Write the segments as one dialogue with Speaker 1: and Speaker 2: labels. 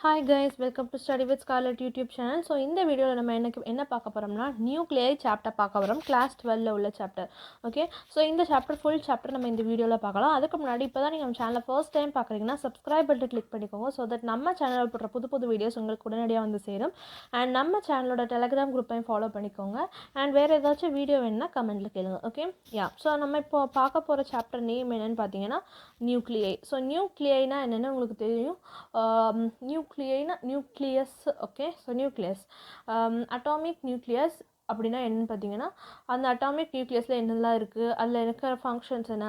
Speaker 1: Hi guys, welcome to Study with Scarlett YouTube channel. So இந்த வீடியோவில் நம்ம என்ன பார்க்க போகிறோம்னா நியூக்ளியை சாப்டர் பார்க்க போகிறோம். கிளாஸ் 12ல் உள்ள சாப்டர். ஓகே, ஸோ இந்த சாப்டர் ஃபுல் சாப்டர் நம்ம இந்த வீடியோவில் பார்க்கலாம். அதுக்கு முன்னாடி இப்போ தான் நீங்கள் நம்ம சேனலை ஃபர்ஸ்ட் டைம் பார்க்குறீங்கன்னா சப்ஸ்கிரைப் பட்டன் கிளிக் பண்ணிக்கோங்க. ஸோ தட் நம்ம சேனலில் போடுற புது வீடியோஸ் உங்களுக்கு உடனடியாக வந்து சேரும். அண்ட் நம்ம சேனலோட டெலிகிராம் குரூப்பையும் ஃபாலோ பண்ணிக்கோங்க. அண்ட் வேறு ஏதாச்சும் வீடியோ வேணுன்னா கமெண்ட்டில் கேளுங்க. ஓகே, ஸோ நம்ம இப்போ பார்க்க போகிற சாப்டர் நேம் என்னென்னு பார்த்தீங்கன்னா நியூக்ளியை. ஸோ நியூக்ளியைனா என்னென்னு உங்களுக்கு தெரியும். Nucleus. Okay, so nucleus, atomic nucleus அப்படின்னா என்னென்னு பார்த்தீங்கன்னா அந்த அட்டாமிக் நியூக்ளியஸில் என்னெல்லாம் இருக்குது, அதில் இருக்கிற ஃபங்க்ஷன்ஸ் என்ன,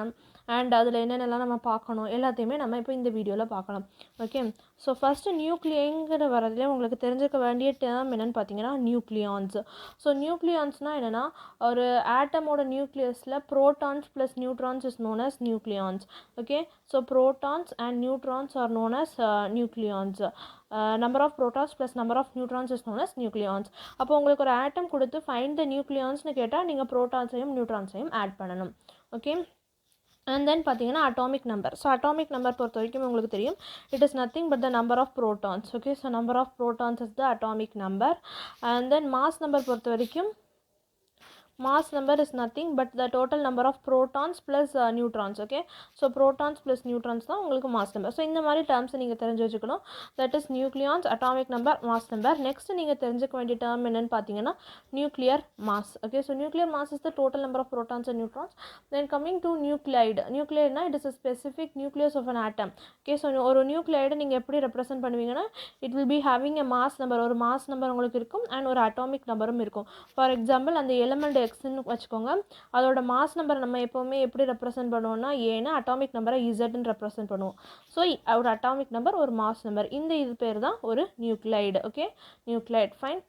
Speaker 1: அண்ட் அதில் என்னென்னலாம் நம்ம பார்க்கணும் எல்லாத்தையுமே நம்ம இப்போ இந்த வீடியோவில் பார்க்கலாம். ஓகே, ஸோ ஃபஸ்ட்டு நியூக்ளியங்கிற வரதுலேயே உங்களுக்கு தெரிஞ்சுக்க வேண்டிய டேர்ம் என்னென்னு பார்த்தீங்கன்னா நியூக்ளியான்ஸ். ஸோ நியூக்ளியான்ஸ்னால் என்னென்னா ஒரு ஆட்டமோட நியூக்ளியஸில் protons plus neutrons is known as nucleons. Okay, so protons and neutrons are known as nucleons. Number of protons plus number of neutrons is known as nucleons. அப்போ உங்களுக்கு ஒரு ஆட்டம் கொடுத்து ஃபைண்ட் த நியூக்ளியான்ஸ்னு கேட்டால் நீங்கள் ப்ரோட்டான்ஸையும் நியூட்ரான்ஸையும் ஆட் பண்ணணும். ஓகே, and then பார்த்தீங்கன்னா atomic number. So atomic number பொறுத்த வரைக்கும் உங்களுக்கு தெரியும் it is nothing but the number of protons. Okay, so number of protons is the atomic number. And then mass number பொறுத்த வரைக்கும் mass number is nothing but the total number of protons plus neutrons. Okay, so protons plus neutrons தான் உங்களுக்கு mass number. So இந்த மாதிரி terms நீங்கள் தெரிஞ்சு வச்சுக்கணும். that is nucleons, atomic number, mass number. next நீங்கள் தெரிஞ்சுக்க வேண்டிய டேர்ம் என்னென்னு பார்த்தீங்கன்னா nuclear mass. Okay, so nuclear mass is the total number of protons and neutrons. then coming to nuclide. nuclide it is a specific nucleus of an atom. Okay, so ஒரு nuclide நீங்கள் எப்படி represent பண்ணுவீங்கன்னா it will be having a mass number. ஒரு mass number உங்களுக்கு இருக்கும் and ஒரு atomic numberம் இருக்கும். for example அந்த element எக்ஸ்ன்னு வச்சுக்கோங்க, அதோட மாஸ் நம்பர் நம்ம எப்போவுமே எப்படி ரெப்ரசென்ட் பண்ணுவோம்னா ஏன்னா அட்டாமிக் நம்பரை இசட்னு ரெப்ரசென்ட் பண்ணுவோம். ஸோ ஒரு அட்டாமிக் நம்பர் ஒரு மாஸ் நம்பர், இந்த இது பேர் தான் ஒரு nuclide. Okay, nuclide, fine.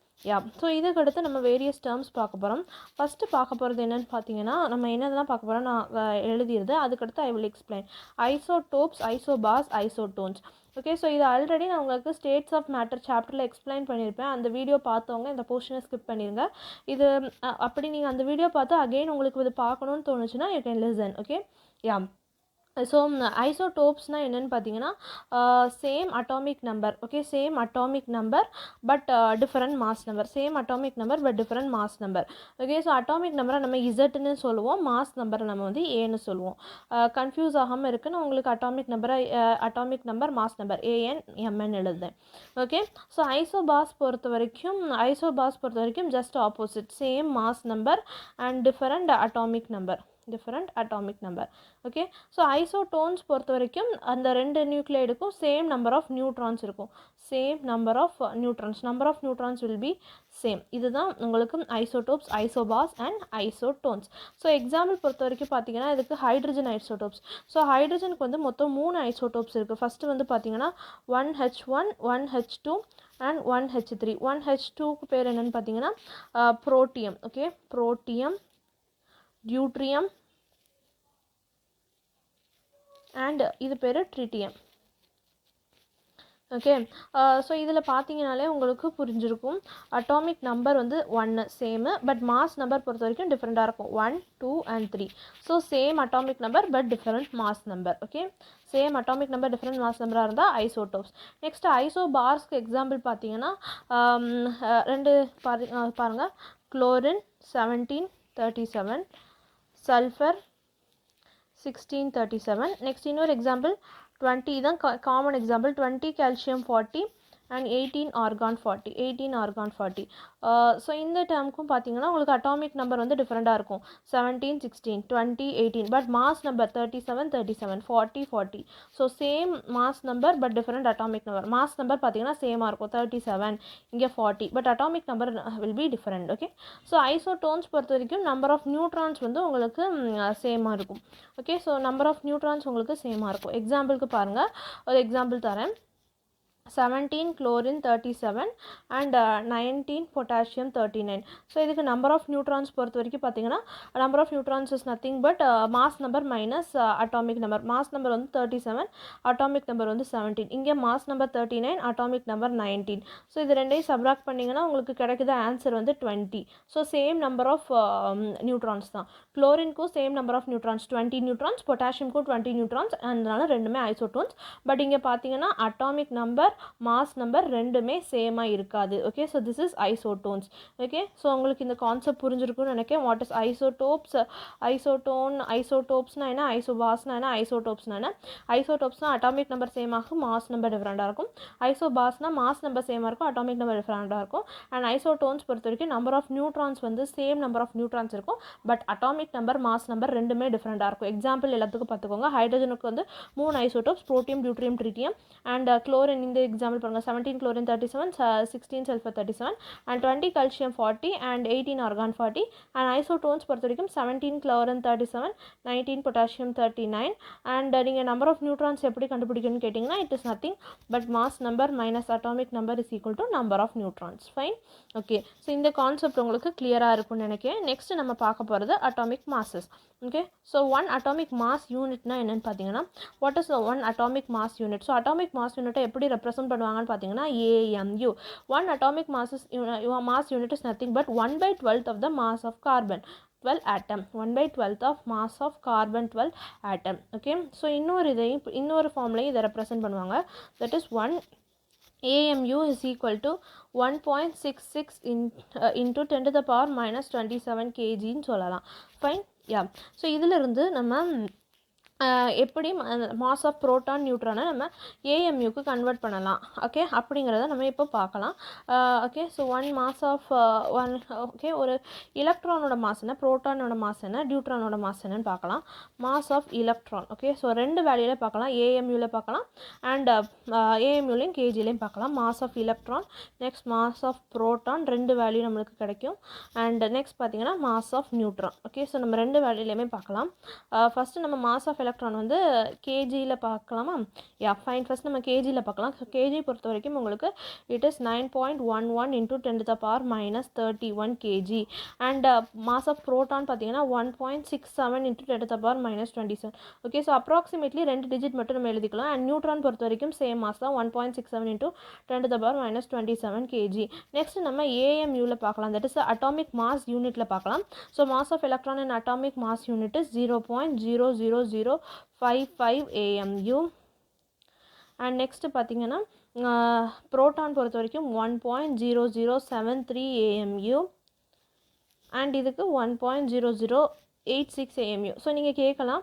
Speaker 1: So இதுக்கடுத்து நம்ம வேரியஸ் டேர்ம்ஸ் பார்க்க போகிறோம். ஃபஸ்ட்டு பார்க்க போகிறது என்னென்னு பார்த்தீங்கன்னா நம்ம என்னதெல்லாம் பார்க்க போகிறோம் நான் எழுதிடுது, அதுக்கடுத்து I will explain. Isotopes, isobars, isotones. Okay, so இது ஆல்ரெடி நான் உங்களுக்கு ஸ்டேட்ஸ் ஆஃப் மேட்டர் சாப்டரில் எக்ஸ்பிளைன் பண்ணியிருப்பேன். அந்த வீடியோ பார்த்தவங்க இந்த போர்ஷனை ஸ்கிப் பண்ணிடுங்க. இது அப்படி நீங்கள் அந்த வீடியோ பார்த்து அகெயின் உங்களுக்கு இது பார்க்கணுன்னு தோணுச்சுன்னா you can listen. Okay, so ஐசோடோப்ஸ்னால் என்னென்னு பார்த்தீங்கன்னா same atomic number. Okay, same atomic number but different mass number. Same atomic number but different mass number. Okay, so atomic நம்பரை நம்ம இசட்னு சொல்லுவோம், மாஸ் நம்பரை நம்ம வந்து ஏன்னு சொல்லுவோம். கன்ஃபியூஸ் ஆகாமல் இருக்குன்னு உங்களுக்கு atomic number mass number A N M N எழுதுதேன். ஓகே, ஸோ ஐசோபார்ஸ் பொறுத்த வரைக்கும் just opposite, same mass number and different atomic number. Okay, so isotones பொறுத்த வரைக்கும் அந்த ரெண்டு நியூக்ளைடுக்கும் சேம் நம்பர் ஆஃப் நியூட்ரான்ஸ் இருக்கும். Number of neutrons will be same. இதுதான் உங்களுக்கு isotopes, isobars and isotones. So example பொறுத்த வரைக்கும் பார்த்தீங்கன்னா இதுக்கு ஹைட்ரஜன் ஐசோடோப்ஸ். ஸோ ஹைட்ரஜனுக்கு வந்து மொத்தம் 3 ஐசோடோப்ஸ் இருக்குது. ஃபஸ்ட்டு வந்து பார்த்தீங்கன்னா 1H1, 1H2 அண்ட் 1H3. 1H2க்கு பேர் என்னென்னு பார்த்தீங்கன்னா protium. Okay, protium, deuterium and இது பேர் ட்ரிட்டியம். ஓகே, ஸோ இதில் பார்த்தீங்கனாலே உங்களுக்கு புரிஞ்சிருக்கும் அட்டாமிக் நம்பர் வந்து 1 சேமு பட் மாஸ் நம்பர் பொறுத்த வரைக்கும் டிஃப்ரெண்ட்டாக இருக்கும். 1, 2 and 3. So same atomic number but different mass number. Okay, same atomic number different mass நம்பராக இருந்தால் ஐசோடோப்ஸ். நெக்ஸ்ட் ஐசோபார்ஸ்க்கு எக்ஸாம்பிள் பார்த்தீங்கன்னா ரெண்டு பாருங்கள், குளோரின் 1737, சல்ஃபர் 1637. நெக்ஸ்ட் இன்னொரு எக்ஸாம்பிள் 20 தான் common example. 20 calcium 40 and 18 argon 40. So இந்த டேர்முக்கும் பார்த்தீங்கன்னா உங்களுக்கு அட்டாமிக் நம்பர் வந்து டிஃப்ரெண்ட்டாக இருக்கும். 17, 16, 20, 18 but mass number 37, 40. So same mass number but different atomic number. Mass number பார்த்தீங்கன்னா சேமாக இருக்கும், 37 இங்கே 40 but atomic number will be different. Okay, so isotones பொறுத்த வரைக்கும் நம்பர் ஆஃப் நியூட்ரான்ஸ் வந்து உங்களுக்கு சேமாக இருக்கும். Okay, so number of neutrons உங்களுக்கு சேமாக இருக்கும். எக்ஸாம்பிளுக்கு பாருங்கள், ஒரு எக்ஸாம்பிள் தரேன். 17 chlorine 37 and 19 potassium 39. ஸோ இதுக்கு நம்பர் ஆஃப் நியூட்ரான்ஸ் பொறுத்த வரைக்கும் பார்த்தீங்கன்னா number of neutrons is nothing but mass number minus atomic number. Mass number வந்து 37, அட்டாமிக் நம்பர் வந்து 17. இங்கே mass number 39, atomic number 19. So இது ரெண்டையும் சப்ராக்ட் பண்ணிங்கன்னா உங்களுக்கு கிடைக்குது ஆன்சர் வந்து 20. So same number of neutrons தான். குளோரின்க்கும் same number of neutrons 20 neutrons, பொட்டாசியம்க்கும் 20 நியூட்ரான்ஸ், அதனால ரெண்டுமே ஐசோடோன்ஸ். பட் இங்கே பார்த்தீங்கன்னா அட்டாமிக் நம்பர் மாஸ் நம்பர் ரெண்டுமே சேமாக இருக்காது. Okay, so this is isotones. Okay, so உங்களுக்கு இந்த கான்செப்ட் புரிஞ்சிருக்கும்னு நினைக்கிறேன். வாட் இஸ் ஐசோடோப்ஸ், ஐசோடோப்ஸ்னா என்ன, ஐசோபார்ஸ்னா என்ன, ஐசோடோப்ஸ்னா என்ன. ஐசோடோப்ஸ்னால் அட்டாமிக் நம்பர் சேம் ஆகும், மாஸ் நம்பர் டிஃப்ரெண்ட்டாக இருக்கும். ஐசோபார்ஸ்னால் மாஸ் நம்பர் சேமாக இருக்கும், அட்டாமிக் நம்பர் டிஃப்ரெண்ட்டாக இருக்கும். அண்ட் ஐசோடோன்ஸ் பொறுத்த வரைக்கும் நம்பர் ஆஃப் நியூட்ரான்ஸ் வந்து சேம் நம்பர் ஆஃப் நியூட்ரான்ஸ் இருக்கும், but atomic number mass number ரெண்டுமே டிஃப்ரெண்ட்டாக இருக்கும். எக்ஸாம்பிள் எல்லாத்துக்கும் பார்த்துக்கோங்க. ஹைட்ரஜனுக்கு வந்து 3 isotopes, protium, deuterium, tritium. And chlorine இந்த எக்ஸாம்பிள் பாருங்கள், 17 chlorine 37, 16 sulphur 37, and 20 calcium 40, and 18 argon 40. And isotones பொறுத்த வரைக்கும் 17 chlorine 37, 19 potassium 39. and நீங்கள் நம்பர் ஆஃப் நியூட்ரான்ஸ் எப்படி கண்டுபிடிக்கணும்னு கேட்டிங்கன்னா, it is nothing but mass number minus atomic number is equal to number of neutrons. Fine. Okay, so இந்த concept உங்களுக்கு கிளியராக இருக்கும்னு நினைக்கிறேன். நெக்ஸ்ட் நம்ம பார்க்க போகிறது atomic masses. Okay, so one atomic mass யூனிட்னா என்னென்னு பார்த்தீங்கன்னா, what is one atomic mass unit. So atomic mass யூனிட்டை எப்படி ரெப்ரசென்ட் பண்ணுவாங்கன்னு பார்த்தீங்கன்னா, AMU. One atomic mass unit is nothing but 1/12 of the mass of carbon 12 atom. 1/12 of mass of carbon 12 atom. Okay, so இன்னொரு ஃபார்ம்லையும் இதை represent பண்ணுவாங்க. That is 1 AMU is equal to 1.66 into 10 to the power minus 27 kgன்னு சொல்லலாம். Fine. யா, so இதிலிருந்து நம்ம எப்படி mass of proton நியூட்ரானை நம்ம ஏஎம்யூக்கு convert பண்ணலாம். Okay, அப்படிங்கிறத நம்ம இப்போ பார்க்கலாம். ஓகே, ஸோ ஒரு எலக்ட்ரானோட மாஸ் என்ன, ப்ரோட்டானோட மாஸ் என்ன, நியூட்ரானோட மாஸ் என்னன்னு பார்க்கலாம். Mass of electron. Okay, so ரெண்டு வேல்யூவில் பார்க்கலாம், ஏஎம்யூவில் பார்க்கலாம் அண்ட் ஏஎம்யூலையும் கேஜிலையும் பார்க்கலாம். Mass of electron, next mass of proton, ரெண்டு வேல்யூ நம்மளுக்கு கிடைக்கும். அண்ட் நெக்ஸ்ட் பார்த்தீங்கன்னா mass of neutron. Okay, so நம்ம ரெண்டு வேல்யூலையுமே பார்க்கலாம். ஃபஸ்ட்டு நம்ம மாஸ் ஆஃப் எலக்ட்ரான் வந்து கேஜியில் பார்க்கலாமா? யா, ஃபைன். ஃபஸ்ட் நம்ம கேஜியில் பார்க்கலாம். கேஜி பொறுத்த வரைக்கும் உங்களுக்கு it is 9.11 into 10 to the power minus 31 kg. And mass of proton பார்த்தீங்கன்னா 1.67 into 10 to the power minus 27. Okay, so approximately 2 digit மட்டும் நம்ம எழுதிக்கலாம். அண்ட் நியூட்ரான் பொறுத்த வரைக்கும் சேம் மாஸ் தான், 1.67 into 10 to the power minus 27 kg. Next நம்ம ஏஎம்யூவில் பார்க்கலாம். தட் இஸ் அட்டாமிக் மாஸ் யூனிட்டில் பார்க்கலாம். So mass of electron and atomic mass unit is 0.00055 AMU. And next பார்த்தீங்கன்னா ப்ரோட்டான் பொறுத்த வரைக்கும் 1.0073 AMU. அண்ட் இதுக்கு 1.0086 AMU. ஸோ நீங்கள் கேட்கலாம்,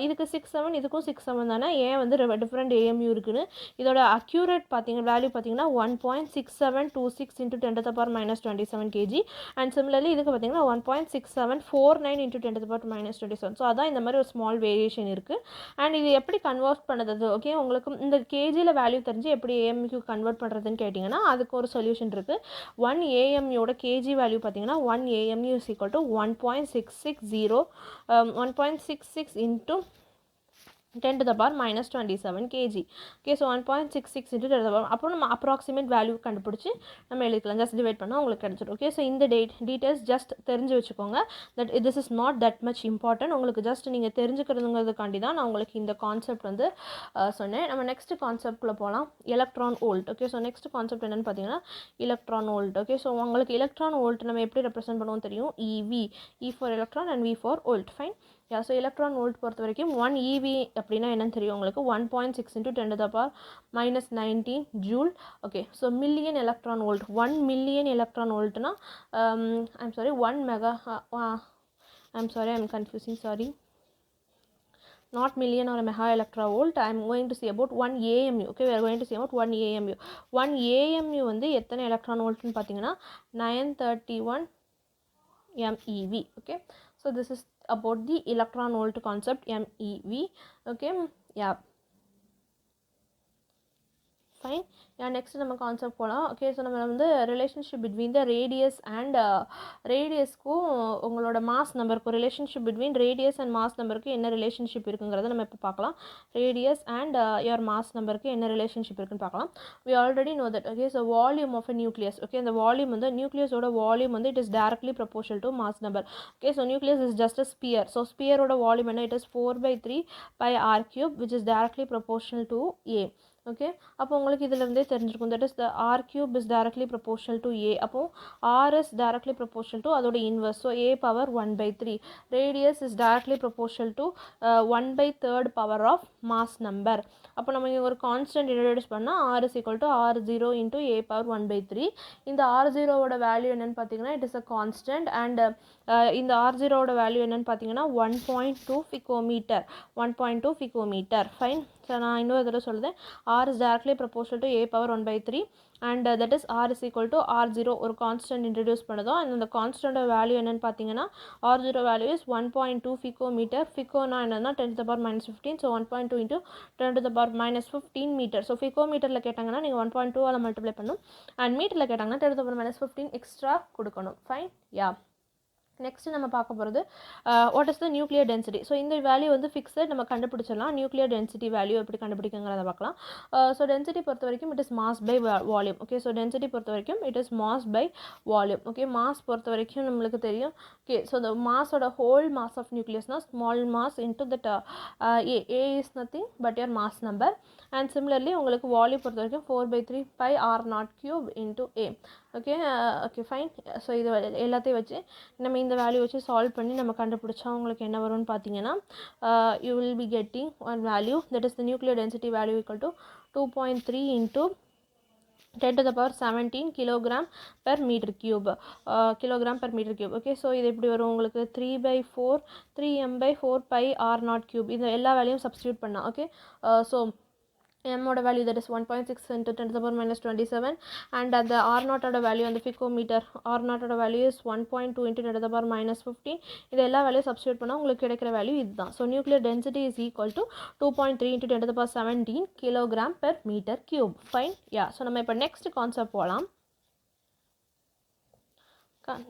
Speaker 1: இதுக்கு 6-7 இதுக்கும் 6-7 தானே, ஏன் வந்து டிஃப்ரெண்ட் AMU இருக்குன்னு. இதோட அக்யூரேட் வேல்யூ பார்த்தீங்கன்னா 1.6726 into 10 to the power minus 27 kg. And similarly இதுக்கு பார்த்தீங்கன்னா 1.6749 into 10 to the power minus 27. So அதான் இந்த மாதிரி ஒரு ஸ்மால் வேரியேஷன் இருக்குது. அண்ட் இது எப்படி கன்வெர்ட் பண்ணுறது? ஓகே, உங்களுக்கு இந்த கேஜியில் வேல்யூ தெரிஞ்சு எப்படி ஏஎம்யூ கன்வெர்ட் பண்ணுறதுன்னு கேட்டிங்கன்னா அதுக்கு ஒரு சொல்யூஷன் இருக்குது. 1 AMUவோட கேஜி வேல்யூ பார்த்தீங்கன்னா 1 AMU is equal to 1.66 into 10 to the power minus 27 kg. Okay, so 1.66 into 10 to the power. அப்புறம் நம்ம அப்ராக்சிமேட் வேல்யூ கண்டுபிடிச்சி நம்ம எழுதிக்கலாம். ஜஸ்ட் டிவைட் பண்ணால் உங்களுக்கு கிடச்சிடும். ஓகே, ஸோ இந்த டீட்டெயில்ஸ் ஜஸ்ட் தெரிஞ்சு வச்சுக்கோங்க. That this is not that much important. உங்களுக்கு ஜஸ்ட் நீங்கள் தெரிஞ்சுக்கிறதுங்கிறதுக்காண்டி தான் நான் உங்களுக்கு இந்த கான்செப்ட் வந்து சொன்னேன். நம்ம நெக்ஸ்ட் கான்செப்ட்குள்ளே போகலாம். Electron volt. Okay, so next concept என்னென்னு பார்த்தீங்கன்னா எலக்ட்ரான் வோல்ட். ஓகே, ஸோ உங்களுக்கு எலக்ட்ரான் வோல்ட் நம்ம எப்படி ரெப்ரசென்ட் பண்ணுவோம் தெரியும். EV, E for electron and V for volt. Fine. Yeah, so electron volt பொறுத்த வரைக்கும் 1 EV அப்படின்னா என்னன்னு தெரியும் உங்களுக்கு. 1.6 into 10 to the power minus 19 joule. Okay, so million electron volt. 1 million electron வோல்ட்னா I'm sorry 1 mega I'm confusing, sorry, not million or a mega electrovolt. I am going to say about 1 AMU. Okay, we are going to say about 1 AMU. 1 AMU வந்து எத்தனை electron வோல்ட்னு பார்த்தீங்கன்னா 931 MeV. Okay, so this is about the electron volt concept, MeV. Okay, yeah, fine. Yeah, next நம்ம concept போகலாம். Okay, so நம்ம வந்து relationship between the radius and ரேடியஸ்க்கும் உங்களோட mass நம்பருக்கும் relationship between radius and mass நம்பருக்கு என்ன ரிலேஷன்ஷிப் இருக்குங்கிறத நம்ம இப்போ பார்க்கலாம். ரேடியஸ் அண்ட் யுவர் மாஸ் நம்பருக்கு என்ன ரிலேஷன்ஷிப் இருக்குன்னு பார்க்கலாம். we already know that. Okay, so volume of a nucleus. Okay, இந்த வால்யூம் வந்து நியூக்ளியஸோட வால்யூம் வந்து it is directly proportional to mass number. Okay, so nucleus is just a sphere. So ஸ்பியரோட volume என்ன, it is 4/3 pi r cube which is directly proportional to A. Okay, அப்போ உங்களுக்கு இதிலிருந்தே தெரிஞ்சிருக்கும். That is the R cube is directly proportional to A. அப்போ R is directly proportional to அதோட inverse. So A power 1/3. Radius is directly proportional to 1/3 power of mass number. அப்போ நம்ம இங்கே ஒரு கான்ஸ்டன்ட் இன்ட்ரடியூஸ் பண்ணால் R is equal to R0 into A power 1/3. இந்த R0வோட value என்னென்னு பார்த்தீங்கன்னா it is a constant. And இந்த R0வோட வேல்யூ என்னென்னு பார்த்தீங்கன்னா 1.2 பிகோமீட்டர். 1.2 பிகோமீட்டர். ஃபைன். ஸோ நான் இன்னொரு தடவை சொல்லுதேன். R is directly proportional to A power 1/3 and that is R is equal to R0 ஒரு கான்ஸ்டன்ட் இன்ட்ரடியூஸ் பண்ணதும் அண்ட் அந்த கான்ஸ்டன்டோட வேல்யூ என்னென்னு பார்த்தீங்கன்னா R0 வேல்யூ இஸ் 1.2 பிகோமீட்டர். ஃபிகோனா என்னன்னா 10⁻⁻15. So 1.2 into 10⁻⁻15 metre. ஸோ ஃபிகோமீட்டரில் கேட்டாங்கன்னா நீங்கள் 1.2ஆல் மல்டிப்ளை பண்ணணும். அண்ட் மீட்டரில் கேட்டாங்கன்னா 10⁻⁻15 எக்ஸ்ட்ரா கொடுக்கணும். ஃபைன். யா, நெக்ஸ்ட் நம்ம பார்க்க போகிறது what is the nuclear density. So இந்த வேல்யூ வந்து ஃபிக்ஸட், நம்ம கண்டுபிடிச்சிடலாம். நியூக்ளியர் டென்சிட்டி வேல்யூ எப்படி கண்டுபிடிக்குங்கிறத பார்க்கலாம். ஸோ டென்சிட்டி பொறுத்த வரைக்கும் it is mass by volume. Okay, so density பொறுத்த வரைக்கும் it is mass by volume. Okay, mass பொறுத்த வரைக்கும் நம்மளுக்கு தெரியும். ஓகே, ஸோ த மாஸோட ஹோல் மாஸ் ஆஃப் நியூக்ளியஸ்னா small mass into that A is nothing but your mass number. And similarly உங்களுக்கு volume பொறுத்த வரைக்கும் 4/3 pi R0³ into A. Okay, okay fine. So இது எல்லாத்தையும் வச்சு நம்ம இந்த வேல்யூ வச்சு சால்வ் பண்ணி நம்ம கண்டுபிடிச்சா உங்களுக்கு என்ன வரும்னு பார்த்தீங்கன்னா you will be getting one value that is the nuclear density value equal to 2.3 into 10⁻17 kilogram per metre cube. Kilogram per metre cube. Okay, so இது எப்படி வரும் உங்களுக்கு 3/4 3m/4 பை R0³ இந்த எல்லா வேல்யூவும் சப்ஸ்டியூட் பண்ணால். ஓகே, ஸோ m ஓட value that is 1.6 into 10⁻⁻27 and அந்த R0ஓட வேல்யூ அந்த பிகோமீட்டர் R0ஓட வேல்யூ இஸ் 1.2 இன்ட்டு 10⁻⁻15. இது எல்லா வேல்யூ சப்ஸ்டியூட் பண்ணால் உங்களுக்கு கிடைக்கிற வேல்யூ இதுதான். So nuclear density is equal to 2.3 into 10⁻17 kilogram per metre cube. Fine. Yeah, so நம்ம இப்போ நெக்ஸ்ட் கான்செப்ட் போகலாம்.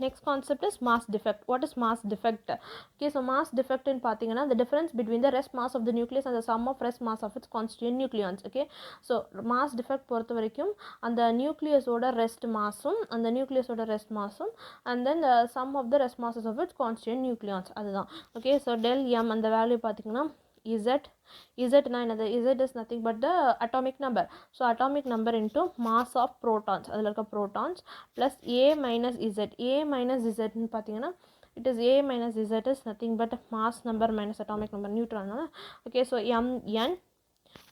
Speaker 1: Next concept is mass defect. What is mass defect? Okay, so mass defect in பார்த்தீங்கன்னா the difference between the rest mass of the nucleus and the sum of rest mass of its constituent nucleons. Okay, so mass defect பொறுத்த வரைக்கும் அந்த நியூக்ளியஸோட rest மாஸும் அந்த நியூக்ளியஸோட rest மாஸும் and then the sum of the rest masses of its constituent nucleons அதுதான். Okay, so del m அந்த value பார்த்தீங்கன்னா Z என்னது? Z is nothing but the atomic number. So atomic number into mass of protons. அதில் இருக்க protons plus A minus Z. A minus Z ன்னு பார்த்தீங்கன்னா it is A minus Z is nothing but mass number minus atomic number neutron. Okay, so Mn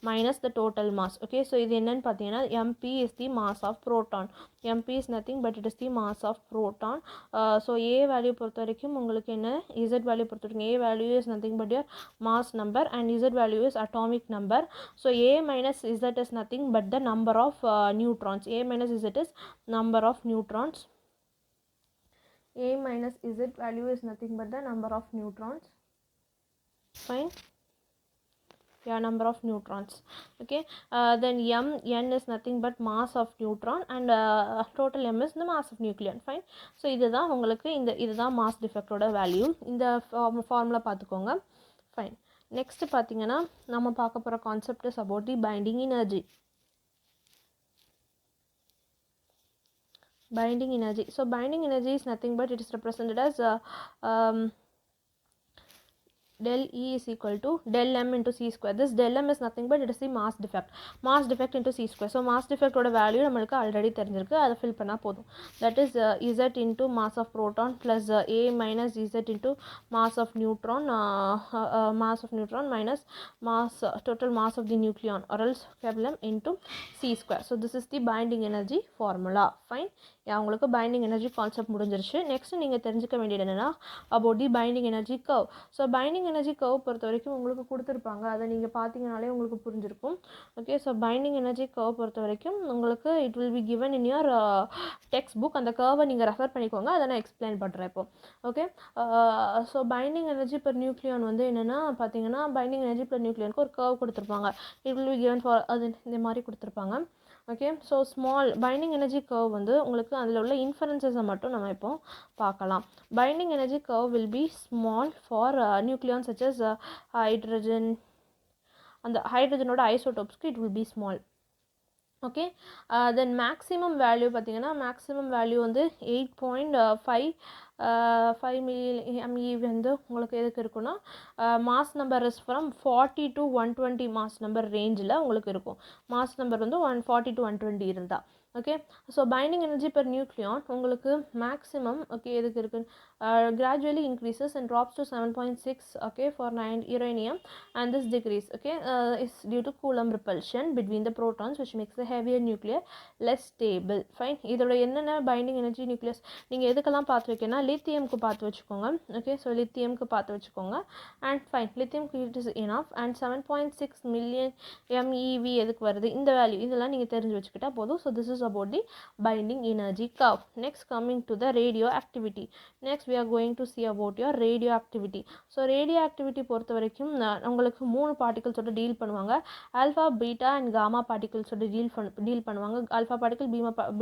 Speaker 1: minus the total mass. Okay, so இது என்னன்னு பார்த்தீங்கன்னா mp is the mass of proton. mp is nothing but it is the mass of proton. So a value பொறுத்த வரைக்கும் உங்களுக்கு என்ன, z value பொறுத்த வரைக்கும் a value is nothing but your mass number and z value is atomic number. So a minus z is nothing but the number of neutrons. A minus z is number of neutrons. A minus z value is nothing but the number of neutrons. Fine. Yeah, number of neutrons. Okay, then n is nothing but mass of neutron and total m is the mass of nucleon. Fine. So இதுதான் உங்களுக்கு இதுதான் mass defect ஓட value. இந்த formula பார்த்துக்கோங்க. Fine. Next பார்த்தீங்கன்னா நம்ம பார்க்க போகிற concept is about the binding energy. Binding energy. So binding energy is nothing but it is represented as del E is equal to del m into c square. This del m is nothing but it is the mass defect. Mass defect into c square. So mass defect ஓட value நம்மளுக்கு already தெரிஞ்சிருக்கு, அதை fill பண்ணால் போதும். That is z into mass of proton plus a minus z into mass of neutron minus mass total mass of the nucleon or else m into c square. So this is the binding energy formula. Fine. உங்களுக்கு binding energy concept முடிஞ்சிருச்சு. Next நீங்கள் தெரிஞ்சுக்க வேண்டியது என்னென்னா about the binding energy curve. So binding energy curve பொறுத்த வரைக்கும் உங்களுக்கு கொடுத்துருப்பாங்க, அதை நீங்கள் பார்த்தீங்கனாலே உங்களுக்கு புரிஞ்சிருக்கும். Okay, so binding energy curve பொறுத்த வரைக்கும் உங்களுக்கு it will be given in your text book. அந்த கர்வை நீங்கள் ரெஃபர் பண்ணிக்கோங்க, அதை நான் எக்ஸ்பிளைன் பண்ணுறேன் இப்போ. Okay, so binding energy per nucleon வந்து என்னென்னா பார்த்தீங்கன்னா பைண்டிங் எனர்ஜி பெர் நியூக்ளியானுக்கு ஒரு கர்வ் கொடுத்துருப்பாங்க. It will be given for அது இந்த மாதிரி கொடுத்துருப்பாங்க. Okay, so small binding energy curve வந்து உங்களுக்கு அதில் உள்ள இன்ஃபரன்சஸை மட்டும் நம்ம இப்போ பார்க்கலாம். Binding energy curve will be small for nucleon such as hydrogen. அந்த ஹைட்ரஜனோட ஐசோடோப்ஸ்க்கு it will be small. Okay, then maximum value பார்த்தீங்கன்னா மேக்ஸிமம் வேல்யூ வந்து 8.5 5 MeV வந்து உங்களுக்கு எதுக்கு இருக்குன்னா mass number is from 40 to 120 mass number ரேஞ்சில் உங்களுக்கு இருக்கும். மாஸ் நம்பர் வந்து 140 to 120 இருந்தால். Okay, so binding energy per nucleon உங்களுக்கு மேக்ஸிமம் ஓகே எதுக்கு இருக்குது gradually increases and drops to 7.6 okay for 9 uranium, and this decrease okay is due to Coulomb repulsion between the protons, which makes the heavier nucleus less stable. fine, இதோட என்னென்ன binding energy nucleus நீங்கள் எதுக்கெல்லாம் பார்த்து வைக்கணும்னா லித்தியம்க்கு பார்த்து வச்சுக்கோங்க. Okay, so லித்தியம்க்கு பார்த்து வச்சுக்கோங்க. அண்ட் ஃபைன், லித்தியம்க்கு இட் இஸ் இனஃப். அண்ட் 7.6 million MeV எதுக்கு வருது, இந்த வேல்யூ இதெல்லாம் நீங்கள் தெரிஞ்சு வச்சுக்கிட்டா போதும். So this is about the binding energy curve. Next, coming to the radioactivity. Next we are going to see about your radioactivity. So radioactivity பொறுத்த வரைக்கும் உங்களுக்கு 3 பார்ட்டிகல்ஸோட டீல் பண்ணுவாங்க. Alpha, beta and gamma பார்ட்டிகல்ஸோட deal பண்ணுவாங்க. Alpha particle,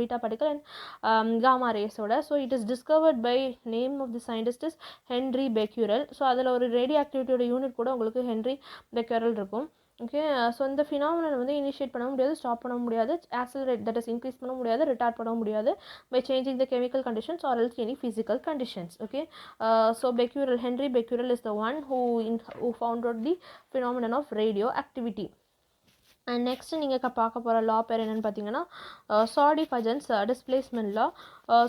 Speaker 1: beta particle and gamma ரேஸோட. So it is discovered by name of the scientist is Henry Becquerel. So அதில் ஒரு ரேடியோஆக்டிவிட்டியோட unit கூட உங்களுக்கு Henry Becquerel இருக்கும். ஓகே, ஸோ இந்த ஃபினாமினன் வந்து initiate பண்ண முடியாது, ஸ்டாப் பண்ண முடியாது, ஆக்சலரேட் தட் இஸ் இன்க்ரீஸ் பண்ண முடியாது, ரிட்டார்ட் பண்ண முடியாது by changing the chemical conditions or else any physical conditions. Okay, so Becquerel, Henry Becquerel is the one who found out the phenomenon of radioactivity. And next நீங்கள் பார்க்க போகிற லா பேர் என்னென்னு பார்த்தீங்கன்னா சாடி-ஃபஜன்ஸ் டிஸ்பிளேஸ்மெண்ட் லா.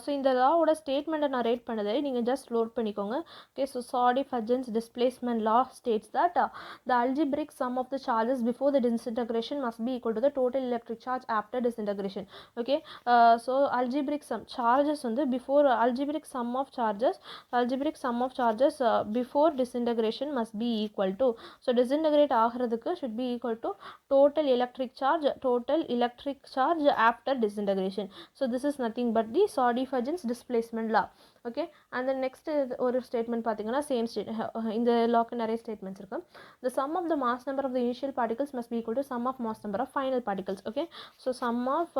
Speaker 1: ஸோ இந்த லாவோட ஸ்டேட்மெண்ட்டை நான் ரேட் பண்ணதை நீங்கள் ஜஸ்ட் லோட் பண்ணிக்கோங்க. Okay, so Soddy Fajans displacement law states that the algebraic sum of the charges before the disintegration must be equal to the total electric charge after disintegration. Okay, so algebraic sum charges வந்து before algebraic sum of charges before disintegration must be equal to, so disintegrate ஆகிறதுக்கு should be equal to total electric charge after disintegration. So this is nothing but the Saudi-Fajans displacement law. Okay, and the next ஒரு statement பார்த்தீங்கன்னா same இந்த lock நிறைய statements இருக்கு. The sum of the mass number of the initial particles must be equal to sum of mass number of final particles. Okay, so sum of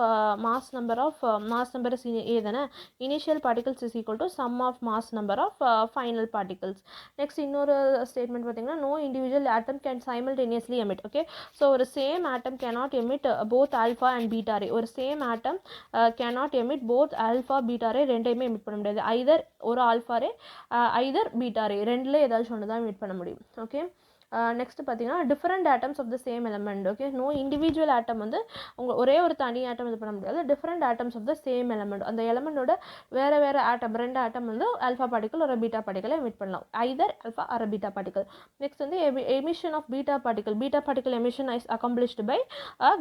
Speaker 1: mass number is A தானே, initial particles is equal to sum of mass number of final particles. next இன்னொரு statement பார்த்தீங்கன்னா no individual atom can simultaneously emit. Okay, so ஒரு same atom cannot emit both alpha and beta ray. ஒரு same atom cannot emit both alpha beta ray ரெண்டையுமே emit பண்ண முடியாது. either ஒரு alpha ray either beta ray ரெண்டில் ஏதாச்சும் ஒன்று தான் எமிட் பண்ண முடியும். ஓகே, நெக்ஸ்ட் பார்த்தீங்கன்னா different atoms of the same element. Okay, no individual atom வந்து ஒரே ஒரு தனி ஆட்டம் இது பண்ண முடியாது. Different atoms of the same element, அந்த எலமெண்டோட வேறு வேறு ஆட்டம், ரெண்டு ஆட்டம் வந்து ஆல்ஃபா பார்ட்டிகல் ஒரு பீட்டா பார்ட்டிகலை எமிட் பண்ணலாம். Either alpha or beta particle. Next வந்து emission of beta particle emission is accomplished by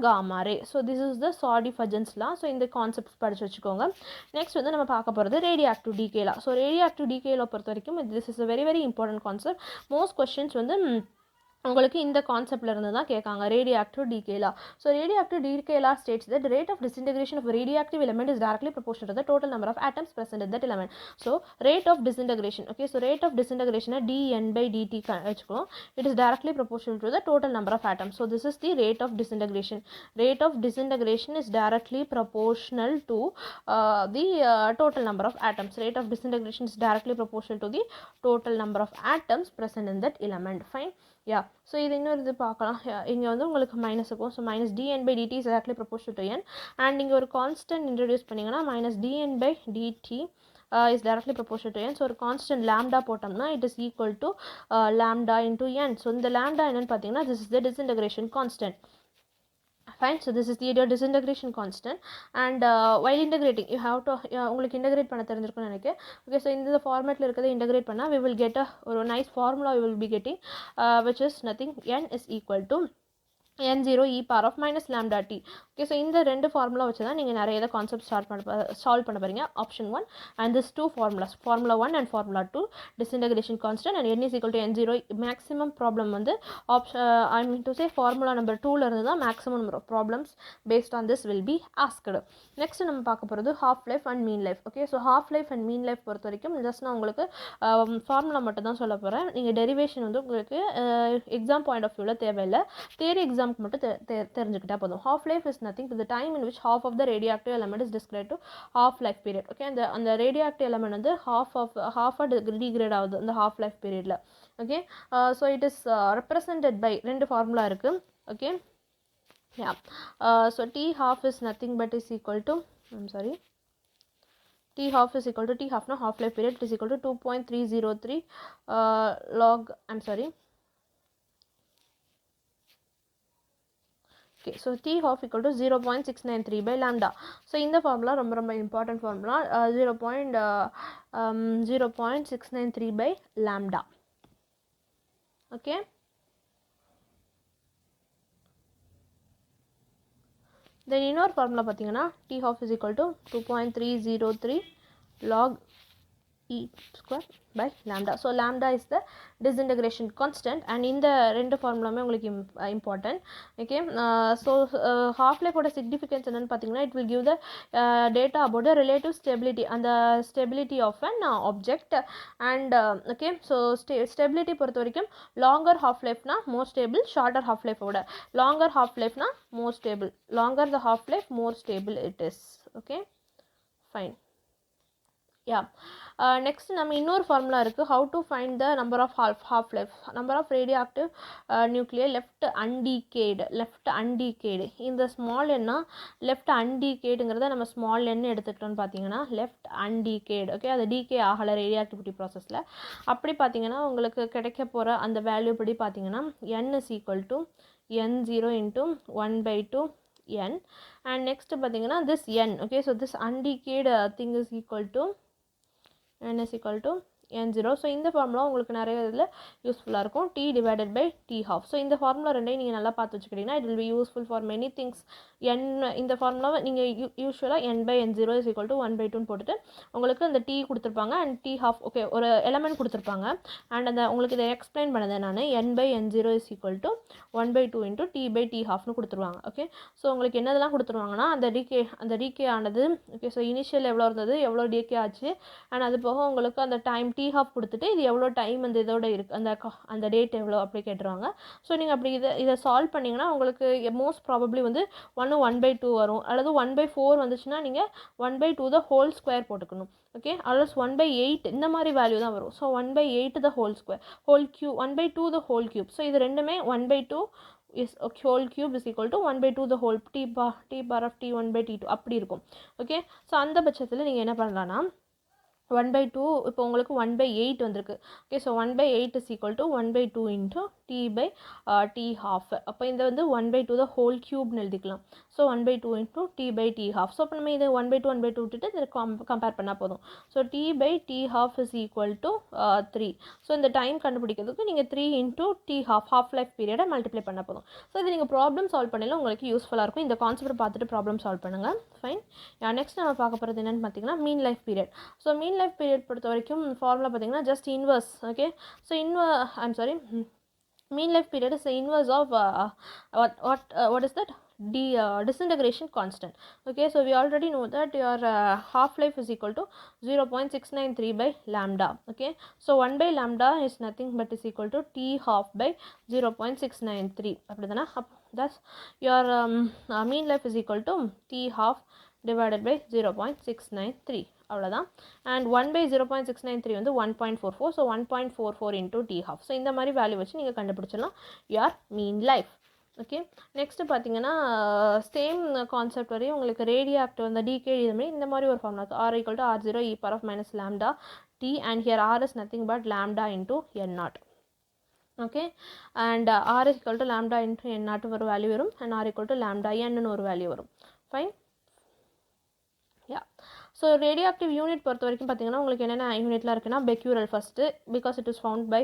Speaker 1: gamma ray. So this is the Soddy Fajans law. So இந்த கான்செப்ட்ஸ் படித்து வச்சுக்கோங்க. நெக்ஸ்ட் வந்து நம்ம பார்க்க போகிறது radioactive decay law. So radioactive decay law பொறுத்த வரைக்கும் this is a very very important concept. Most questions வந்து உங்களுக்கு இந்த கான்செப்ட்ல இருந்து தான் கேட்காங்க, radioactive decay law. So radioactive decay law states that rate of disintegration of a radioactive element is directly proportional to the total number of atoms present in that element. So rate of disintegration, okay, so rate of disintegration dN/dt வச்சுக்கோம். It is directly proportional to the total number of atoms. So this is the rate of disintegration. Rate of disintegration is directly proportional to the total number of atoms. Rate of disintegration is directly proportional to the total number of atoms present in that element. Fine. Yeah, so இது இன்னொரு இது பார்க்கலாம். இங்கே வந்து உங்களுக்கு minus இருக்கும். So minus dN/dt is exactly proportional to n. And நீங்கள் ஒரு கான்ஸ்டன்ட் இன்ட்ரடியூஸ் பண்ணிங்கன்னா minus dN/dt is directly proportional to n. So ஒரு கான்ஸ்டன்ட் லேம்டா போட்டோம்னா it is equal to lambda into n. So இந்த லேம்டா என்னன்னு பார்த்தீங்கன்னா this is the disintegration constant. Fine, so this is the disintegration constant, and while integrating you have to உங்களுக்கு integrate பண்ண தெரிஞ்சிருக்கும்னு நினைக்கிறேன். Okay, so இந்த ஃபார்மேட்டில் இருக்கிறத integrate பண்ணால் we will get ஒரு nice formula we will be getting which is nothing, n is equal to n0 e power of minus lambda t. Okay, so இந்த ரெண்டு ஃபார்முலா வச்சு தான் நீங்கள் நிறைய இதை கான்செப்ட் சால்வ் பண்ண போகிறீங்க. Option 1 and this 2 formulas, formula 1 and formula 2, disintegration constant and n is equal to n0. Maximum problem வந்து I mean to say formula number 2ல இருந்து தான் maximum number of problems based on this will be asked. Next நம்ம பார்க்க போகிறது half life and mean life. Okay, so half life and mean life பொறுத்த வரைக்கும் just நான் உங்களுக்கு ஃபார்முலா மட்டும் தான் சொல்ல போகிறேன். நீங்கள் டெரிவேஷன் வந்து உங்களுக்கு எக்ஸாம் பாயிண்ட் ஆஃப் வியூவில் தேவையில்லை, தியரி எக்ஸாம்க்கு மட்டும் தெரிஞ்சுக்கிட்டா போதும். Half life is nothing but the time in which half of the radioactive element is described to half life period. Okay, and the radioactive element வந்து half degrade ஆகுது இந்த half life periodல. Okay, so it is represented by ரெண்டு formula இருக்கு. Okay, yeah, so T half is nothing but is equal to, I'm sorry, T half is equal to T half na half life period is equal to 2.303 log, I'm sorry, okay, so T half equal to 0.693 by lambda. So in the formula ரொம்ப important formula 0.693 by lambda. Okay, then இன்னொரு formula பார்த்தீங்கன்னா T half is equal to 2.303 log E square by lambda. So lambda is the disintegration constant, and in the ரெண்டு ஃபார்முலாமே உங்களுக்கு important. Okay, so half life ஓட significance என்னன்னு பார்த்தீங்கன்னா it will give the data about the relative stability and the stability of an object, and okay, so stability பொறுத்த வரைக்கும் longer half life na more stable, shorter half life ஓட longer half life na more stable, longer the half life more stable it is. Okay, fine. Yeah, next நம்ம இன்னொரு formula இருக்குது, how to find the number of half life, number of radioactive nuclei left undecayed இந்த small என்னா left undecadeங்கிறத நம்ம small n எடுத்துக்கிட்டோன்னு பார்த்தீங்கன்னா left undecayed. Okay, அது decay ஆகலை ரேடியோஆக்டிவிட்டி ப்ராசஸில். அப்படி பார்த்தீங்கன்னா உங்களுக்கு கிடைக்க போகிற அந்த வேல்யூ படி பார்த்தீங்கன்னா n is equal to n0 into 1/2 n, and next பார்த்தீங்கன்னா this n. Okay, so this undecayed thing is equal to n is equal to n0. So இந்த ஃபார்முலா உங்களுக்கு நிறைய இதில் யூஸ்ஃபுல்லாக இருக்கும், t divided by t half. So இந்த formula ரெண்டையும் நீங்கள் நல்லா பார்த்து வச்சுக்கிட்டிங்கன்னா it will be useful for many things. இந்த ஃபார்முலாவை நீங்கள் யூஸ்வலாக n/n0 is equal to 1/2 போட்டுட்டு உங்களுக்கு அந்த t கொடுத்துருப்பாங்க அண்ட் t half. ஓகே, ஒரு எலமெண்ட் கொடுத்துருப்பாங்க அண்ட் அந்த உங்களுக்கு இதை எக்ஸ்பிளைன் பண்ணதை நான் n/n0 is equal to 1/2 into t/t halfனு கொடுத்துருவாங்க. ஓகே, ஸோ உங்களுக்கு என்னதெல்லாம் கொடுத்துருவாங்கன்னா அந்த டிகே ஆனது. ஓகே, ஸோ இனிஷியல் எவ்வளோ இருந்தது, எவ்வளோ டிகே ஆச்சு, அண்ட் அது போக உங்களுக்கு அந்த டைம் t half கொடுத்துட்டு இது எவ்வளோ டைம் அந்த இதோட இருக்குது, அந்த டேட் எவ்வளோ அப்படி கேட்டுருவாங்க. ஸோ நீங்கள் அப்படி இதை சால்வ் பண்ணிங்கன்னா உங்களுக்கு மோஸ்ட் ப்ராபப்ளி வந்து 1/2 வரும், அல்லது 1/4 வந்துச்சுன்னா நீங்கள் 1/2 the whole square போட்டுக்கணும். ஓகே, அல்லது 1/8 இந்த மாதிரி வேல்யூ தான் வரும். So 1/8 the whole square, whole cube, 1/2 the whole cube. So இது ரெண்டுமே 1/2 is whole cube is equal to 1/2 the whole t bar of t 1/t2 அப்படி இருக்கும். ஓகே, ஸோ அந்த பட்சத்தில் நீங்கள் என்ன பண்ணலான்னா 1/2 இப்போ உங்களுக்கு 1/8 வந்திருக்கு. Okay, so 1/8 is equal to 1/2 into t/t half. அப்போ இந்த வந்து 1/2 the whole cubeன்னு எழுதிக்கலாம். So 1/2 into t/t half. So அப்போ நம்ம இது 1/2 விட்டுட்டு இதை கம்பேர் பண்ணால் போதும். So t/t half is equal to 3. So இந்த டைம் கண்டுபிடிக்கிறதுக்கு நீங்கள் 3 into t half லைஃப் பீரியடை மல்டிப்ளை பண்ணால் போதும். ஸோ இது நீங்கள் ப்ராப்ளம் சால்வ் பண்ணல உங்களுக்கு யூஸ்ஃபுல்லாக இருக்கும். இந்த கான்செப்ட் பார்த்துட்டு ப்ராப்ளம் சால்வ் பண்ணுங்கள். ஃபைன். நெக்ஸ்ட் நம்ம பார்க்க போகிறது என்னென்னு பார்த்தீங்கன்னா மீன் லைஃப் பீரியட். ஸோ மீன் லைஃப் பீரியட் பொறுத்த வரைக்கும் ஃபார்முலா பார்த்தீங்கன்னா just inverse. Okay, so mean life period is the inverse of what is that, disintegration constant. Okay, so we already know that your half life is equal to 0.693 by lambda. Okay, so 1 by lambda is nothing but is equal to t half by 0.693. அப்படிதானா? Thus your mean life is equal to t half divided by 0.693. அவ்வளோதான். And 1/0.693 வந்து 1.44. So 1.44 into t half. So இந்த மாதிரி value வச்சு நீங்கள் கண்டுபிடிச்சிடலாம் your mean life. Okay, next பார்த்தீங்கன்னா same concept வரையும் உங்களுக்கு ரேடியோஆக்டிவ் அந்த டிகே இந்த மாதிரி ஒரு formula r equal to r0 e power of minus lambda t, and here r is nothing but lambda into n0. Okay, and r is equal to lambda into n0 ஒரு value வரும், and r equal to lambda n ஒரு value வரும். Fine. யா, so radioactive unit பொறுத்த வரைக்கும் பார்த்தீங்கன்னா உங்களுக்கு என்னென்ன யூனிட்லாம் இருக்குன்னா Becquerel first, because it is found by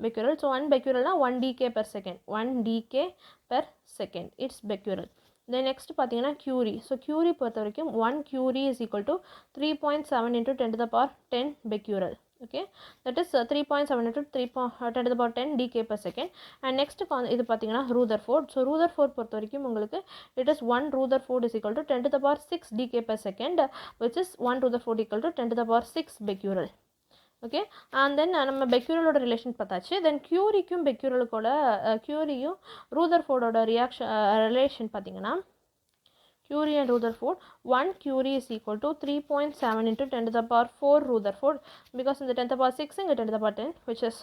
Speaker 1: Becquerel. So 1 பெக்யூரல்னா 1 DK per second, 1 DK per second, it's Becquerel. Then next பார்த்தீங்கன்னா கியூரி. ஸோ கியூரி பொறுத்த வரைக்கும் 1 curie is equal to 3.7 into 10 to the power 10 becquerel. Okay, that is 3.7 into 10 to the power 10 DK per second. And next இது பார்த்தீங்கன்னா Rutherford. So Rutherford பொறுத்த வரைக்கும் உங்களுக்கு it is 1 Rutherford is equal to 10 to the power 6 DK per second, which is 1 Rutherford equal to 10 to the power 6 becquerel. Okay, and then நம்ம பெக்யூரலோட relation பார்த்தாச்சு. தென் கியூரிக்கும் பெக்யூரலுக்கோட கியூரியும் ரூதர்ஃபோர்டோட relation பார்த்தீங்கன்னா Curie and Rutherford, 1 Curie is equal to 3.7 into 10 to the power 4 Rutherford, because in the 10 to the power 6 and 10 to the power 10, which is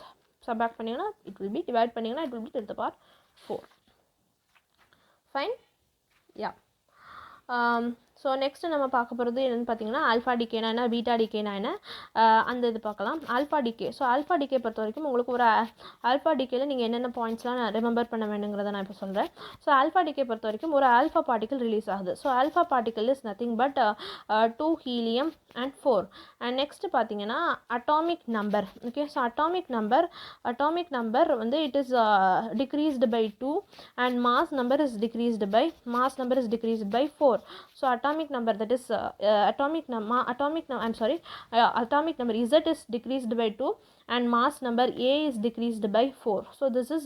Speaker 1: subtract பண்ணிங்கன்னா it will be, divide பண்ணிங்கன்னா it will be 10 to the power 4. Fine. Yeah. So next நம்ம பார்க்க போகிறது என்னென்னு பார்த்தீங்கன்னா alpha டிகேனா என்ன, beta டிகேனா என்ன, அந்த இது பார்க்கலாம். Alpha decay. So alpha decay பொறுத்த வரைக்கும் உங்களுக்கு ஒரு ஆல்ஃபா டிகேல நீங்கள் என்னென்ன பாயிண்ட்ஸ்லாம் ரிமெம்பர் பண்ண வேணுங்கிறத நான் இப்போ சொல்கிறேன். ஸோ ஆல்ஃபா டிகே பொறுத்த வரைக்கும் ஒரு ஆல்ஃபா பார்ட்டிகல் ரிலீஸ் ஆகுது. So alpha particle is nothing but 2 helium and 4. And next பார்த்தீங்கன்னா atomic number. Okay, so atomic number வந்து it is decreased by 2 and mass number is decreased by 4. So atomic number, that is atomic number Z is decreased by 2 and mass number A is decreased by 4. So this is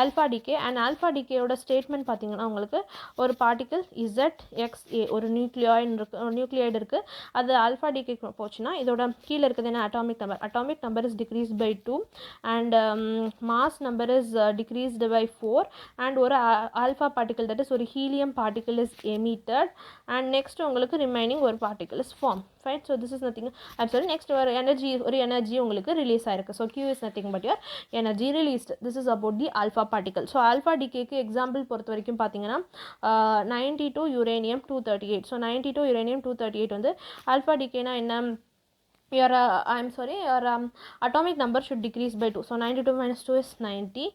Speaker 1: alpha decay. And alpha decay oda statement பாத்தீங்கன்னா உங்களுக்கு ஒரு particle ZXA ஒரு nucleoid இருக்கு. அது alpha decay போச்சுன்னா இதோட கீழ இருக்குது என்ன, atomic number is decreased by 2 and mass number is decreased by 4 and ஒரு alpha particle, that is ஒரு helium particle is emitted and next உங்களுக்கு remaining ஒரு particle is formed. Fine. So this is nothing, I'm sorry, next ஒரு energy உங்களுக்கு release ஆயிருக்கு. So Q is nothing but your energy released. This is about the alpha particle. So alpha decay க்கு example பொறுத்த வரைக்கும் பார்த்தீங்கன்னா 92 uranium 238. So 92 uranium 238 வந்து alpha decay னா என்ன, your atomic number should decrease by 2. So 92 minus 2 is 90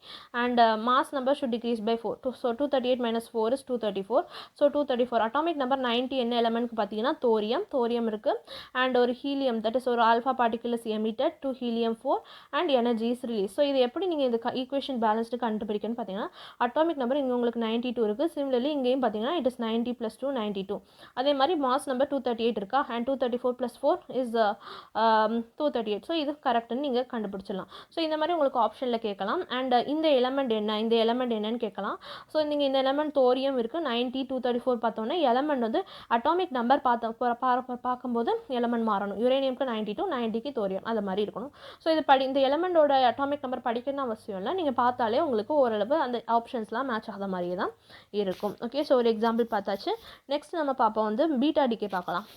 Speaker 1: and mass number should decrease by 4. So 238 minus 4 is 234. So 234 atomic number 90 என்ன element பார்த்தீங்கன்னா thorium இருக்கு and ஒரு helium, that is ஒரு alpha particle is emitted to helium 4 and energy is released. So இது எப்படி நீங்கள் இந்த equation balanced கண்டுபிடிக்கன்னு பார்த்தீங்கன்னா atomic number இங்கே உங்களுக்கு 92 இருக்கு. Similarly இங்கேயும் பார்த்தீங்கன்னா it is 90 plus 2 92. அதே மாதிரி mass number 238 இருக்கா and 234 plus 4 is 238. ஸோ இது கரெக்டுன்னு நீங்கள் கண்டுபிடிச்சிடலாம். ஸோ இந்த மாதிரி உங்களுக்கு ஆப்ஷனில் கேட்கலாம். அண்ட் இந்த எலமெண்ட் என்னன்னு கேட்கலாம். ஸோ நீங்கள் இந்த எலமெண்ட் தோரியம் இருக்குது 90 234 பார்த்தோன்னா எலமெண்ட் வந்து அட்டாமிக் நம்பர் பார்க்கும்போது எலமெண்ட் மாறணும். யுரேனியம்க்கு 92 90க்கு தோரியம் அது மாதிரி இருக்கணும். ஸோ இது இந்த எலமெண்டோட அட்டாமிக் நம்பர் படிக்கணும்னு அவசியம் இல்லை. நீங்கள் பார்த்தாலே உங்களுக்கு ஓரளவு அந்த ஆப்ஷன்ஸ்லாம் மேட்ச் ஆகாத மாதிரியே தான் இருக்கும். ஓகே, ஸோ ஒரு எக்ஸாம்பிள் பார்த்தாச்சு. நெக்ஸ்ட் நம்ம பார்ப்போம் வந்து பீட்டா டிகே பார்க்கலாம்.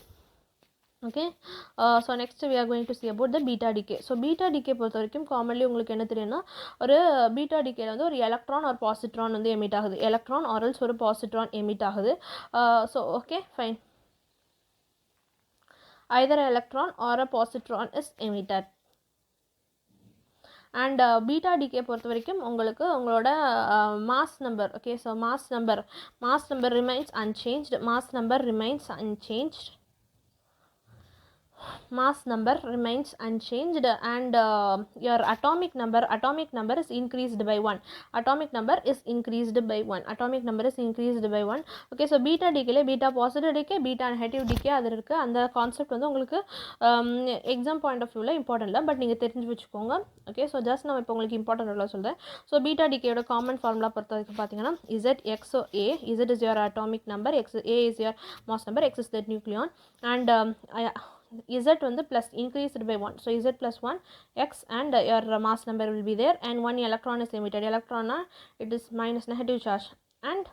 Speaker 1: Okay, so next we are going to see about the beta decay. So beta decay பொறுத்த வரைக்கும் commonly உங்களுக்கு என்ன தெரியும்னா ஒரு beta decay வந்து ஒரு electron or positron வந்து emit ஆகுது. electron or else ஒரு positron emit ஆகுது. So okay, fine. Either an electron or a positron is emitted. And beta decay பொறுத்த வரைக்கும் உங்களுக்கு உங்களோட mass number, okay, so mass number remains unchanged. Mass number remains unchanged and your atomic number is increased by 1. Atomic number is increased by 1. Okay, so beta decay beta positive decay, beta negative decay அது இருக்கு. அந்த concept வந்து உங்களுக்கு exam point of வியூவில் important இல்லை, but நீங்கள் தெரிஞ்சு வச்சுக்கோங்க. ஓகே, ஸோ ஜஸ்ட் நம்ம இப்போ உங்களுக்கு இம்பார்ட்டன்ட் சொல்கிறேன். ஸோ பீட்டா டிகேயோட காமன் ஃபார்முலா பொறுத்த வரைக்கும் பார்த்தீங்கன்னா ZXA, Z is your atomic number, A is your mass number, X is the nucleon and Z வந்து plus increased by 1. So Z plus 1 X and your mass number will be there and 1 electron is emitted. Electron it is minus negative charge and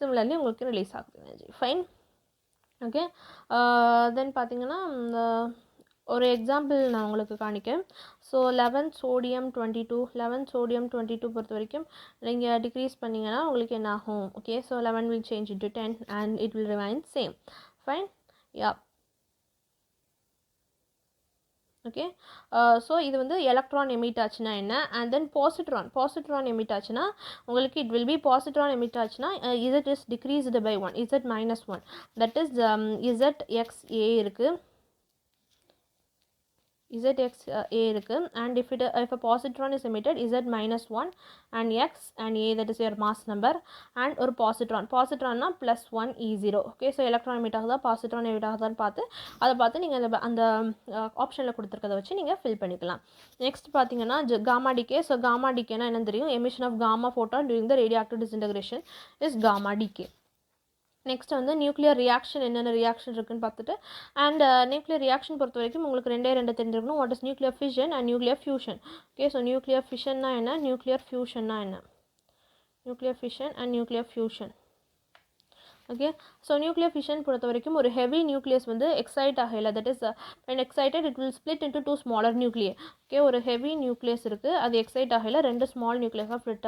Speaker 1: similarly உங்களுக்கு release ஆகுது energy. Fine. Okay, then பார்த்தீங்கன்னா ஒரு example நான் உங்களுக்கு காணிக்கேன். So 11 sodium 22 பொறுத்த வரைக்கும் நீங்கள் degrees பண்ணிங்கன்னா உங்களுக்கு என்ன ஆகும்? Okay, so 11 will change into 10 and it will remain same. Fine. Yeah. Okay, so இது வந்து எலக்ட்ரான் எமிட் ஆச்சுன்னா என்ன, அண்ட் தென் பாசிட்ரான் எமிட் ஆச்சுன்னா உங்களுக்கு it will be positron emit ஆச்சுன்னா Z is decreased by 1, Z minus 1, that is ZXA இருக்குது, ZXA இருக்குது. and if a positron is emitted Z minus 1 and X and A, that is your mass number, and ஒரு positron plus 1 E0. Okay, so electron emit ஆகுதா positron emit ஆகுதான்னு பார்த்து நீங்கள் அந்த ஆப்ஷனில் கொடுத்துருக்கதை வச்சு நீங்கள் ஃபில் பண்ணிக்கலாம். நெக்ஸ்ட் பார்த்தீங்கன்னா காமா டிகே. ஸோ காமா டிகேனா என்னன்னு தெரியும், emission of gamma photon during the radioactive disintegration is gamma decay. Next வந்து நியூக்ளியர் ரியாக்ஷன் என்னென்ன ரியாக்ஷன் இருக்குன்னு பார்த்துட்டு, அண்ட் நியூக்ளியர் ரியாக்ஷன் பொறுத்த வரைக்கும் உங்களுக்கு ரெண்டு தெரிஞ்சிருக்கணும். What is nuclear fission and nuclear fusion. Okay, so nuclear ஃபிஷன்னா என்ன, நியூக்ளியர் ஃபியூஷன்னா என்ன, nuclear fission and nuclear fusion. Okay. So nuclear fission பொறுத்த வரைக்கும் ஒரு ஹெவி நியூக்ளியஸ் வந்து எக்ஸைட் ஆகல, that is when excited it will split into two smaller nuclei. Okay, ஒரு ஹெவி நியூக்ளியஸ் இருக்குது, அது எக்ஸைட் ஆகல, ரெண்டு ஸ்மால் நியூக்ளியஸாக ஸ்ப்ளிட்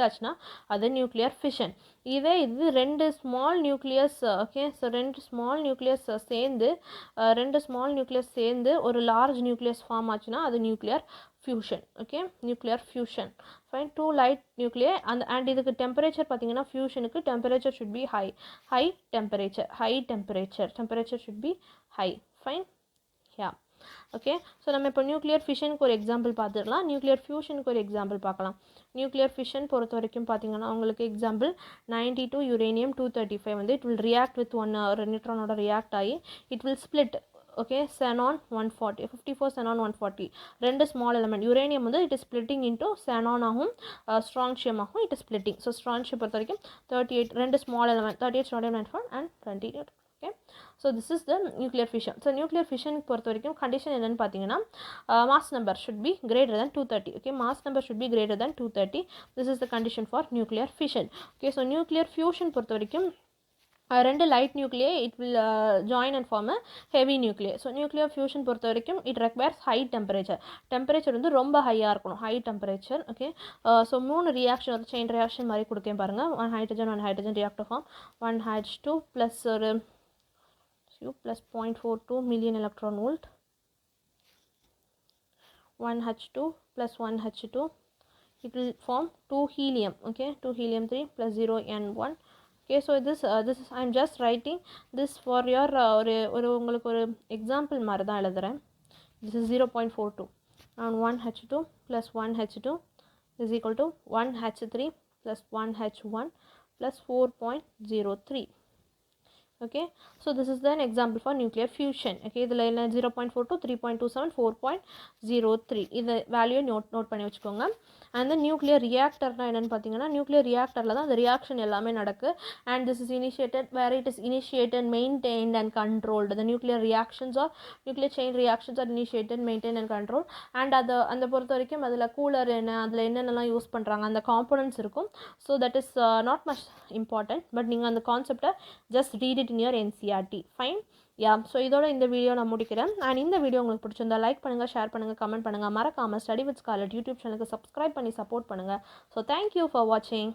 Speaker 1: ஆச்சுன்னா அது நியூக்ளியர் ஃபிஷன். இதே இது ரெண்டு ஸ்மால் நியூக்ளியஸ், ஓகே, ஸோ ரெண்டு ஸ்மால் நியூக்ளியஸ் சேர்ந்து ஒரு லார்ஜ் நியூக்ளியஸ் ஃபார்ம் ஆச்சுன்னா அது nuclear fusion. Okay, nuclear fusion. Fine. Two light நியூக்ளியை அண்ட் இதுக்கு டெம்பரேச்சர் பார்த்தீங்கன்னா ஃபியூஷனுக்கு temperature should be high temperature should be high. Fine. Yeah. Okay. So நம்ம இப்போ நியூக்ளியர் ஃபிஷனுக்கு ஒரு எக்ஸாம்பிள் பார்த்துடலாம், நியூக்ளியர் ஃபியூஷனுக்கு ஒரு எக்ஸாம்பிள் பார்க்கலாம். நியூக்ளியர் ஃபிஷன் பொறுத்த வரைக்கும் பார்த்தீங்கன்னா உங்களுக்கு எக்ஸாம்பிள் 92 யுரேனியம் 235 வந்து இட் வில் ரியாக்ட் வித் ஒரு நியூட்ரானோட ரியாக்ட் ஆகி it will split. Okay, xenon 140 54 xenon 140 ரெண்டு ஸ்மால் எலமெண்ட் யுரேனியம் வந்து it is splitting into xenon ஆகும், ஸ்ட்ரான்ஷியம் ஆகும், it is splitting. So strontium பொறுத்த வரைக்கும் 38 ரெண்டு small element 38 strontium 94 and 28. Okay, so this is the nuclear fission. So nuclear ஃபிஷனுக்கு பொறுத்த வரைக்கும் கண்டிஷன் என்னென்னு பார்த்தீங்கன்னா mass number should be greater than 230. Okay, mass number should be greater than 230. This is the condition for nuclear fission. Okay, so nuclear fusion பொறுத்த வரைக்கும் ரெண்டு light நியூக்ளியை it will join and form a heavy நியூக்ளியை. So nuclear fusion பொறுத்த வரைக்கும் it requires high temperature வந்து ரொம்ப ஹையாக இருக்கணும், high temperature. Okay, so 3 reaction வந்து செயின் ரியாக்ஷன் மாதிரி கொடுக்கேன் பாருங்கள். One hydrogen react form 1H2 plus ஒரு plus 0.42 million electron volt, 1H2 plus 1H2, it will form 2 helium. Okay, 2 helium 3 plus 0 N1. Okay, so this is I am just writing this for your உங்களுக்கு ஒரு example மாதிரி தான் எழுதுகிறேன். This is 0.42 and 1H2 plus 1H2 is equal to 1H3 plus 1H1 plus 4.03. Okay, so this is an example for nuclear fusion. Okay, இதில் என்ன 0.42 3.27 4.03 இது value note பண்ணி வச்சுக்கோங்க. அண்ட் நியூக்ளியர் ரியாக்டர்னா என்னென்னு பார்த்தீங்கன்னா நியூக்ளியர் ரியாக்டரில் தான் அந்த ரியாக்ஷன் எல்லாமே நடக்குது. And this is initiated where it is initiated maintained and controlled. the nuclear reactions or nuclear chain reactions are initiated, maintained and controlled. and அந்த பொறுத்த வரைக்கும் அதில் கூலர் என்ன, அதில் என்னென்னலாம் யூஸ் பண்ணுறாங்க, அந்த காம்போனன்ட்ஸ் இருக்கும். So that is not much important, but நீங்கள் அந்த கான்செப்டை just read it in your NCERT. fine. Yeah, so இதோட இந்த வீடியோ நான் முடிக்கிறேன். அண்ட் இந்த வீடியோ உங்களுக்கு பிடிச்சிருந்தா லைக் பண்ணுங்கள், ஷேர் பண்ணுங்கள், கமெண்ட் பண்ணுங்கள், மறக்காமல் ஸ்டடி வித் ஸ்காலர் யூடியூப் சேனலுக்கு சப்ஸ்கிரைப் பண்ணி சப்போர்ட் பண்ணுங்கள். ஸோ தேங்க்யூ ஃபார் வாட்சிங்.